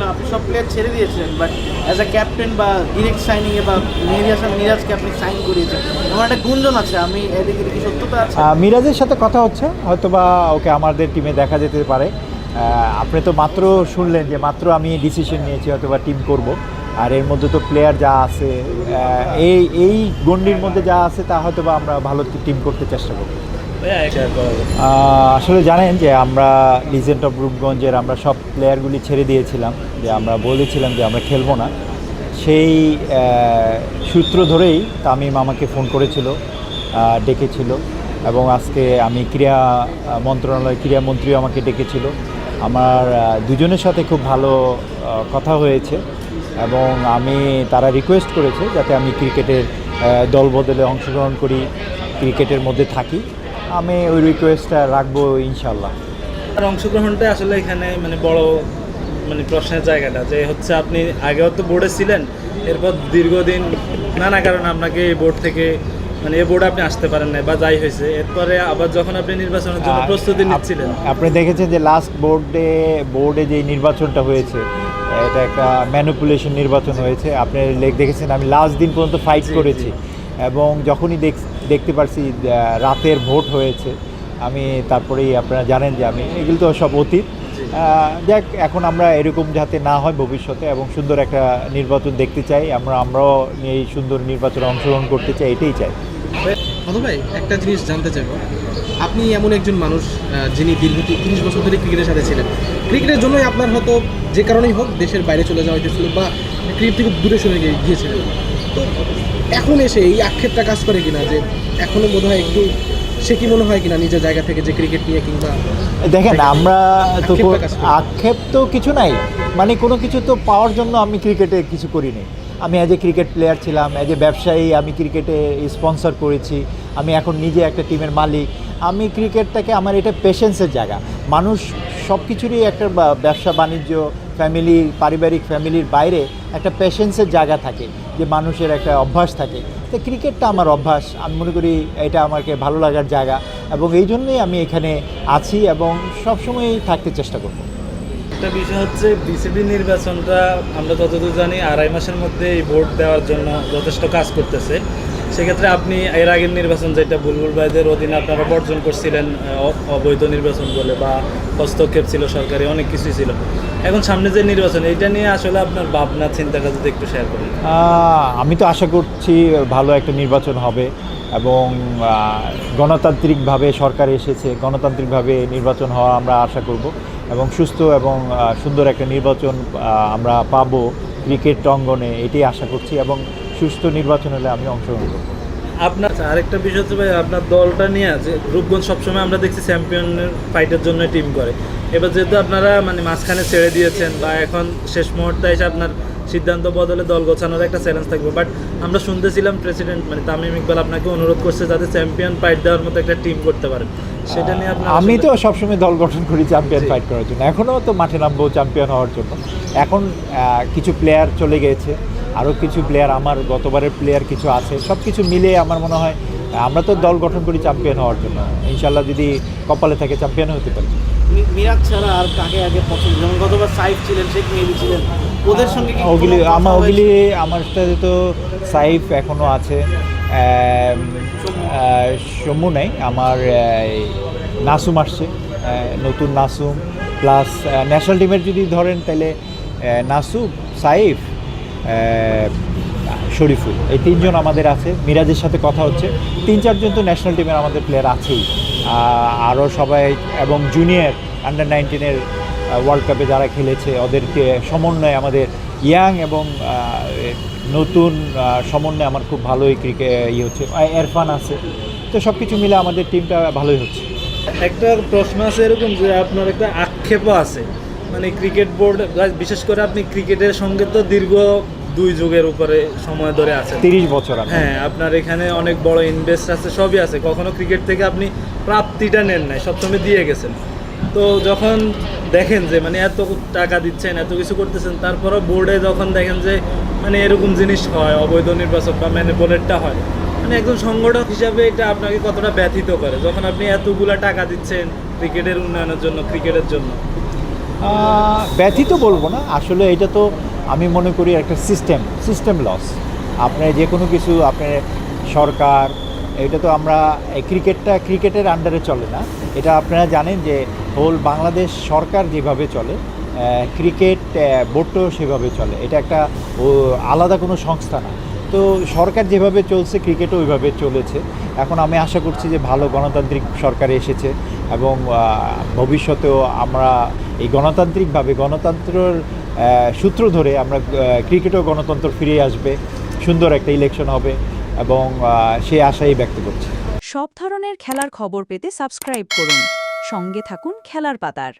শুনলাম আপনি সব প্লেয়ার ছেড়ে দিয়েছিলেন, বাট অ্যাজ আ ক্যাপ্টেন বা ডিরেক্ট সাইনিংয়ে বা মেহেদী হাসান মিরাজকে আপনি সাইন করিয়েছেন, আমার একটা গুঞ্জন আছে, আমি এদিকে কি সত্যতা আছে? মিরাজের সাথে কথা হচ্ছে, হয়তো বা ওকে আমাদের টিমে দেখা যেতে পারে। আপনি তো মাত্র শুনলেন যে মাত্র আমি ডিসিশন নিয়েছি হয়তো বা টিম করব, আর এর মধ্যে তো প্লেয়ার যা আছে, এই গণ্ডির মধ্যে যা আছে তা হয়তো বা আমরা ভালো টিম করতে চেষ্টা করব। আসলে জানেন যে আমরা লিজেন্ড অফ রূপগঞ্জের আমরা সব প্লেয়ারগুলি ছেড়ে দিয়েছিলাম, যে আমরা বলেছিলাম যে আমরা খেলবো না। সেই সূত্র ধরেই তামিম আমাকে ফোন করেছিল, ডেকেছিল, এবং আজকে আমি ক্রীড়ামন্ত্রীও আমাকে ডেকেছিল। আমার দুজনের সাথে খুব ভালো কথা হয়েছে, এবং তারা রিকোয়েস্ট করেছে যাতে আমি ক্রিকেটের দল বদলে অংশগ্রহণ করি, ক্রিকেটের মধ্যে থাকি। আমি ওই রিকোয়েস্টটা রাখবো ইনশাল্লাহ। আর অংশগ্রহণটা আসলে এখানে মানে বড় মানে প্রশ্নের জায়গাটা যে হচ্ছে আপনি আগেও তো বোর্ডে ছিলেন, এরপর দীর্ঘদিন নানা কারণে আপনাকে এই বোর্ড থেকে মানে এই বোর্ডে আপনি আসতে পারেন না বা যাই হয়েছে, এরপরে আবার যখন আপনি নির্বাচনের জন্য প্রস্তুতি নিচ্ছিলেন, আপনি দেখেছেন যে লাস্ট বোর্ডে যে নির্বাচনটা হয়েছে, এটা একটা ম্যানিপুলেশন নির্বাচন হয়েছে। আপনি দেখেছেন আমি লাস্ট দিন পর্যন্ত ফাইট করেছি, এবং যখনই দেখতে পারছি রাতের ভোট হয়েছে, আমি তারপরেই আপনারা জানেন যে এগুলো তো সব অতীত। যাক, এখন আমরা এরকম যাতে না হয় ভবিষ্যতে, এবং সুন্দর একটা নির্বাচন দেখতে চাই, আমরাও এই সুন্দর নির্বাচনে অংশগ্রহণ করতে চাই, এটাই চাই। ভাই একটা জিনিস জানতে চাইব, আপনি এমন একজন মানুষ যিনি দীর্ঘ 30 বছর ধরে ক্রিকেটের সাথে ছিলেন, ক্রিকেটের জন্যই আপনার হয়তো যে কারণেই হোক দেশের বাইরে চলে যাওয়া হয়েছিল বা ক্রিকেট থেকে দূরে সরে গিয়েছিলেন, তো এখন এসে এই আক্ষেপটা কাজ করে কিনা যে এখনও বোধ হয় একটু, সে কি মনে হয় কিনা নিজের জায়গা থেকে যে ক্রিকেট নিয়ে, কিংবা দেখেন আমরা তো আক্ষেপ তো কিছু নাই, মানে কোনো কিছু তো পাওয়ার জন্য আমি ক্রিকেটে কিছু করিনি। আমি অ্যাজ এ ক্রিকেট প্লেয়ার ছিলাম, অ্যাজ এ ব্যবসায়ী আমি ক্রিকেটে স্পন্সর করেছি, আমি এখন নিজে একটা টিমের মালিক। আমি ক্রিকেটটাকে আমার এটা পেশেন্সের জায়গা। মানুষ সব কিছুরই একটা ব্যবসা বাণিজ্য, পারিবারিক ফ্যামিলির বাইরে একটা পেশেন্সের জায়গা থাকে, যে মানুষের একটা অভ্যাস থাকে। তো ক্রিকেটটা আমার অভ্যাস, আমি মনে করি এটা আমাকে ভালো লাগার জায়গা, এবং এই জন্যই আমি এখানে আছি এবং সবসময়ই থাকতে চেষ্টা করব। একটা বিষয় হচ্ছে বিসিবি নির্বাচনটা আমরা যতদূর জানি 2.5 মাসের মধ্যে এই ভোট দেওয়ার জন্য যথেষ্ট কাজ করতেছে। সেক্ষেত্রে আপনি এর আগের নির্বাচন যেটা বুলবুল ভাইদের অধীনে আপনারা বর্জন করছিলেন অবৈধ নির্বাচন বলে, বা হস্তক্ষেপ ছিল সরকারি, অনেক কিছুই ছিল। এখন সামনে যে নির্বাচন, এইটা নিয়ে আসলে আপনার ভাবনা চিন্তাটা যদি একটু শেয়ার করেন। আমি তো আশা করছি ভালো একটা নির্বাচন হবে, এবং গণতান্ত্রিকভাবে সরকার এসেছে, গণতান্ত্রিকভাবে নির্বাচন হওয়া আমরা আশা করব, এবং সুস্থ এবং সুন্দর একটা নির্বাচন আমরা পাবো ক্রিকেট অঙ্গনে, এটাই আশা করছি, এবং সুষ্ঠু নির্বাচন হলে আমি অংশগ্রহণ করব। আপনার আরেকটা বিষয় হচ্ছে ভাই, আপনার দলটা নিয়ে যে রূপগঞ্জ সবসময় আমরা দেখছি চ্যাম্পিয়নের ফাইটের জন্য টিম করে। এবার যেহেতু আপনারা মানে মাঝখানে ছেড়ে দিয়েছেন, বা এখন শেষ মুহূর্তে এসে আপনার সিদ্ধান্ত বদলে দল গোছানোর একটা চ্যালেঞ্জ থাকবে, বাট আমরা শুনতেছিলাম প্রেসিডেন্ট মানে তামিম ইকবাল আপনাকে অনুরোধ করছে যাতে চ্যাম্পিয়ন ফাইট দেওয়ার মতো একটা টিম করতে পারেন, সেটা নিয়ে আপনার? আমি তো সবসময় দল গঠন করি চ্যাম্পিয়ন ফাইট করার জন্য, এখনও তো মাঠে নামবো চ্যাম্পিয়ন হওয়ার জন্য। এখন কিছু প্লেয়ার চলে গিয়েছে, আরও কিছু প্লেয়ার, আমার গতবারের প্লেয়ার কিছু আছে, সব কিছু মিলে আমার মনে হয় আমরা তো দল গঠন করি চ্যাম্পিয়ন হওয়ার জন্য। ইনশাল্লাহ যদি কপালে থাকে চ্যাম্পিয়ন হতে পারি। মিরাজ ছাড়া আর কাকে আগে পছন্দ? যেমন গতবার সাইফ ছিলেন, শেখ মেহেদী ছিলেন, ওদের সঙ্গে আমার সাথে তো সাইফ এখনও আছে, সমু নেই, আমার নাসুম আসছে, নতুন নাসুম, প্লাস ন্যাশনাল টিমের যদি ধরেন তাহলে নাসুম, সাইফ, শরীফুল, এই 3 জন আমাদের আছে। মিরাজের সাথে কথা হচ্ছে, 3-4 জন তো ন্যাশনাল টিমের আমাদের প্লেয়ার আছেই, আরও সবাই, এবং জুনিয়র আন্ডার 19-এর ওয়ার্ল্ড কাপে যারা খেলেছে ওদেরকে সমন্বয়ে আমাদের ইয়াং এবং নতুন সমন্বয়ে আমার খুব ভালোই হচ্ছে। এরফান আছে, তো সব কিছু মিলে আমাদের টিমটা ভালোই হচ্ছে। একটা প্রশ্ন আছে এরকম যে আপনার একটা আক্ষেপও আছে, মানে ক্রিকেট বোর্ড, বিশেষ করে আপনি ক্রিকেটের সঙ্গে তো দীর্ঘ 2 যুগের উপরে সময় ধরে আছে, 30 বছর। হ্যাঁ, আপনার এখানে অনেক বড় ইনভেস্ট আছে, সবই আছে, কখনো ক্রিকেট থেকে আপনি প্রাপ্তিটা নেন নাই, সবসময় দিয়ে গেছেন। তো যখন দেখেন যে মানে এত টাকা দিচ্ছেন, এত কিছু করতেছেন, তারপরেও বোর্ডে যখন দেখেন যে মানে এরকম জিনিস হয়, অবৈধ নির্বাচন বা ম্যানিপুলেটটা হয়, মানে একজন সংগঠক হিসাবে এটা আপনাকে কতটা ব্যথিত করে যখন আপনি এতগুলা টাকা দিচ্ছেন ক্রিকেটের উন্নয়নের জন্য, ক্রিকেটের জন্য? ব্যথিত বলবো না, আসলে এটা তো আমি মনে করি একটা সিস্টেম লস। আপনার যে কোনো কিছু আপনার সরকার, এটা তো আমরা ক্রিকেটের আন্ডারে চলে না। এটা আপনারা জানেন যে হোল বাংলাদেশ সরকার যেভাবে চলে, ক্রিকেট বোর্ডটাও সেভাবে চলে। এটা একটা আলাদা কোনো সংস্থা না। তো সরকার যেভাবে চলছে ক্রিকেটও ওইভাবে চলেছে। এখন আমি আশা করছি যে ভালো গণতান্ত্রিক সরকার এসেছে এবং ভবিষ্যতেও আমরা এই গণতান্ত্রিকভাবে গণতন্ত্রের সূত্র ধরে আমরা ক্রিকেটেও গণতন্ত্র ফিরে আসবে, সুন্দর একটা ইলেকশন হবে এবং সেই আশাই ব্যক্ত করছি। সব ধরনের খেলার খবর পেতে সাবস্ক্রাইব করুন। সঙ্গে থাকুন খেলার পাতার।